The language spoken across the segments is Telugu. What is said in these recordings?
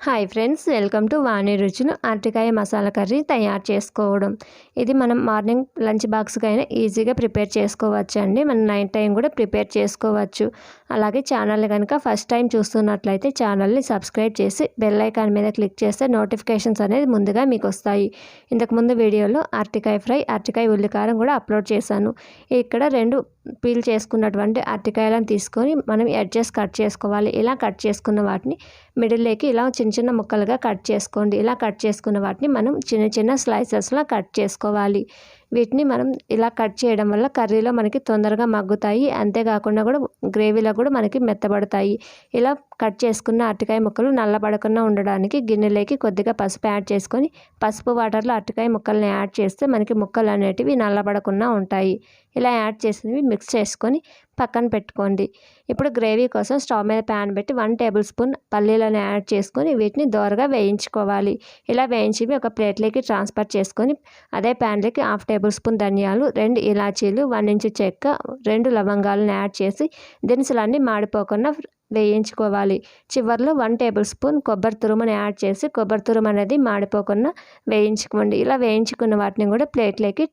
హాయ్ ఫ్రెండ్స్, వెల్కమ్ టు వాణి రుచులు. అరటికాయ మసాలా కర్రీ తయారు చేసుకోవడం. ఇది మనం మార్నింగ్ లంచ్ బాక్స్కైనా ఈజీగా ప్రిపేర్ చేసుకోవచ్చు అండి. మనం నైట్ టైం కూడా ప్రిపేర్ చేసుకోవచ్చు. అలాగే ఛానల్ని కనుక ఫస్ట్ టైం చూస్తున్నట్లయితే ఛానల్ని సబ్స్క్రైబ్ చేసి బెల్ ఐకాన్ మీద క్లిక్ చేస్తే నోటిఫికేషన్స్ అనేది ముందుగా మీకు వస్తాయి. ఇంతకుముందు వీడియోలో అరటికాయ ఫ్రై, అరటికాయ ఉల్లికారం కూడా అప్లోడ్ చేశాను. ఇక్కడ 2 పీల్ చేసుకున్నటువంటి అరటికాయలను తీసుకొని మనం ఎడ్జెస్ కట్ చేసుకోవాలి. ఇలా కట్ చేసుకున్న వాటిని మిడిల్లోకి ఇలా చిన్న చిన్న ముక్కలుగా కట్ చేసుకోండి. ఇలా కట్ చేసుకున్న వాటిని మనం చిన్న చిన్న స్లైసెస్లా కట్ చేసుకోవాలి. వీటిని మనం ఇలా కట్ చేయడం వల్ల కర్రీలో మనకి తొందరగా మగ్గుతాయి. అంతేకాకుండా కూడా గ్రేవీలో కూడా మనకి మెత్తబడతాయి. ఇలా కట్ చేసుకున్న అరటికాయ ముక్కలు నల్లబడకుండా ఉండడానికి గిన్నెలోకి కొద్దిగా పసుపు యాడ్ చేసుకొని పసుపు వాటర్లో అరటికాయ ముక్కల్ని యాడ్ చేస్తే మనకి ముక్కలు అనేటివి నల్లబడకుండా ఉంటాయి. ఇలా యాడ్ చేసినవి మిక్స్ చేసుకొని పక్కన పెట్టుకోండి. ఇప్పుడు గ్రేవీ కోసం స్టవ్ మీద ప్యాన్ పెట్టి 1 టేబుల్ స్పూన్ పల్లీలను యాడ్ చేసుకొని వీటిని దోరగా వేయించుకోవాలి. ఇలా వేయించివి ఒక ప్లేట్లోకి ట్రాన్స్ఫర్ చేసుకొని అదే ప్యాన్లోకి 1/2 టేబుల్ స్పూన్ ధనియాలు, 2 ఇలాచీలు, 1 ఇంచు చెక్క, 2 లవంగాలను యాడ్ చేసి దినుసులన్నీ మాడిపోకుండా వేయించుకోవాలి. చివరిలో 1 టేబుల్ స్పూన్ కొబ్బరి తురుమును యాడ్ చేసి కొబ్బరి తురుము అనేది మాడిపోకుండా వేయించుకోండి. ఇలా వేయించుకున్న వాటిని కూడా ప్లేట్లోకి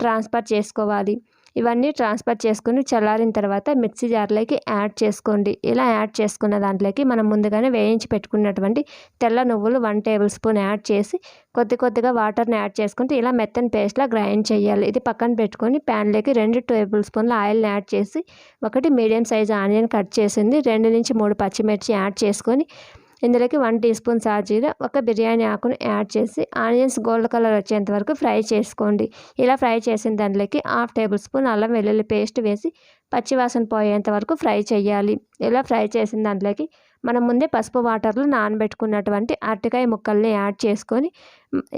ట్రాన్స్ఫర్ చేసుకోవాలి. ఇవన్నీ ట్రాన్స్ఫర్ చేసుకుని చల్లారిన తర్వాత మిక్సీ జార్లోకి యాడ్ చేసుకోండి. ఇలా యాడ్ చేసుకున్న దాంట్లోకి మనం ముందుగానే వేయించి పెట్టుకున్నటువంటి తెల్ల నువ్వులు 1 టేబుల్ స్పూన్ యాడ్ చేసి కొద్దిగా వాటర్ని యాడ్ చేసుకుంటే ఇలా మెత్తని పేస్ట్లా గ్రైండ్ చేయాలి. ఇది పక్కన పెట్టుకొని ప్యాన్లోకి 2 టేబుల్ స్పూన్ల ఆయిల్ని యాడ్ చేసి 1 మీడియం సైజ్ ఆనియన్ కట్ చేసింది, 2 నుంచి 3 పచ్చిమిర్చి యాడ్ చేసుకొని ఇందులోకి 1 టీ స్పూన్ సాజీర, 1 బిర్యానీ ఆకును యాడ్ చేసి ఆనియన్స్ గోల్డ్ కలర్ వచ్చేంత వరకు ఫ్రై చేసుకోండి. ఇలా ఫ్రై చేసిన దాంట్లోకి 1/2 టేబుల్ స్పూన్ అల్లం వెల్లుల్లి పేస్ట్ వేసి పచ్చివాసన పోయేంత వరకు ఫ్రై చేయాలి. ఇలా ఫ్రై చేసిన దాంట్లోకి మనం ముందే పసుపు వాటర్లో నానబెట్టుకున్నటువంటి అరటికాయ ముక్కల్ని యాడ్ చేసుకొని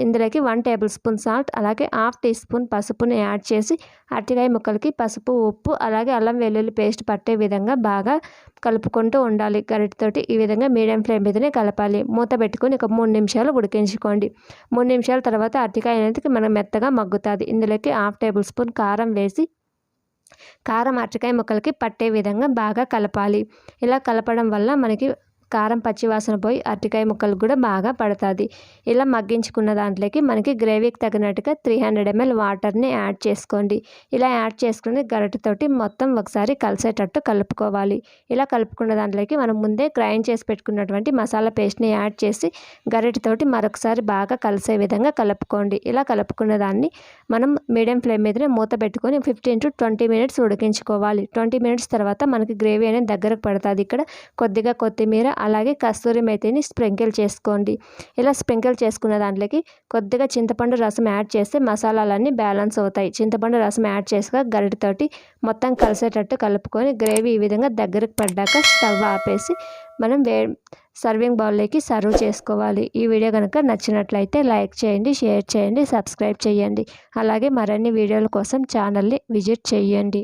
ఇందులోకి 1 టేబుల్ స్పూన్ సాల్ట్, అలాగే 1/2 టీ స్పూన్ పసుపుని యాడ్ చేసి అరటికాయ ముక్కలకి పసుపు, ఉప్పు, అలాగే అల్లం వెల్లుల్లి పేస్ట్ పట్టే విధంగా బాగా కలుపుకుంటూ ఉండాలి. గరిటెతోటి ఈ విధంగా మీడియం ఫ్లేమ్ మీదనే కలపాలి. మూత పెట్టుకొని ఒక 3 నిమిషాలు ఉడికించుకోండి. 3 నిమిషాల తర్వాత అరటికాయ అనేది మనకు మెత్తగా మగ్గుతుంది. ఇందులోకి 1/2 టేబుల్ స్పూన్ కారం వేసి కారం అరటికాయ ముక్కలకి పట్టే విధంగా బాగా కలపాలి. ఇలా కలపడం వల్ల మనకి కారం పచ్చివాసన పోయి అరటికాయ ముక్కలు కూడా బాగా పడుతుంది. ఇలా మగ్గించుకున్న దాంట్లోకి మనకి గ్రేవీకి తగినట్టుగా 300 ml వాటర్ని యాడ్ చేసుకోండి. ఇలా యాడ్ చేసుకుని గరిటెతోటి మొత్తం ఒకసారి కలిసేటట్టు కలుపుకోవాలి. ఇలా కలుపుకున్న దాంట్లోకి మనం ముందే గ్రైండ్ చేసి పెట్టుకున్నటువంటి మసాలా పేస్ట్ని యాడ్ చేసి గరిటెతోటి మరొకసారి బాగా కలిసే విధంగా కలుపుకోండి. ఇలా కలుపుకున్న దాన్ని మనం మీడియం ఫ్లేమ్ మీదనే మూత పెట్టుకొని 15 to 20 minutes ఉడికించుకోవాలి. 20 minutes తర్వాత మనకి గ్రేవీ అనేది దగ్గరకు పడుతుంది. ఇక్కడ కొద్దిగా కొత్తిమీర, అలాగే కస్తూరి మేతిని స్ప్రింకిల్ చేసుకోండి. ఇలా స్ప్రింకిల్ చేసుకున్న దాంట్లోకి కొద్దిగా చింతపండు రసం యాడ్ చేస్తే మసాలాలన్నీ బ్యాలెన్స్ అవుతాయి. చింతపండు రసం యాడ్ చేసాక గరిటెతోటి మొత్తం కలిసేటట్టు కలుపుకొని గ్రేవీ ఈ విధంగా దగ్గరకు పడ్డాక స్టవ్ ఆపేసి మనం సర్వింగ్ బౌల్లోకి సర్వ్ చేసుకోవాలి. ఈ వీడియో కనుక నచ్చినట్లయితే లైక్ చేయండి, షేర్ చేయండి, సబ్స్క్రైబ్ చేయండి. అలాగే మరిన్ని వీడియోల కోసం ఛానల్ని విజిట్ చేయండి.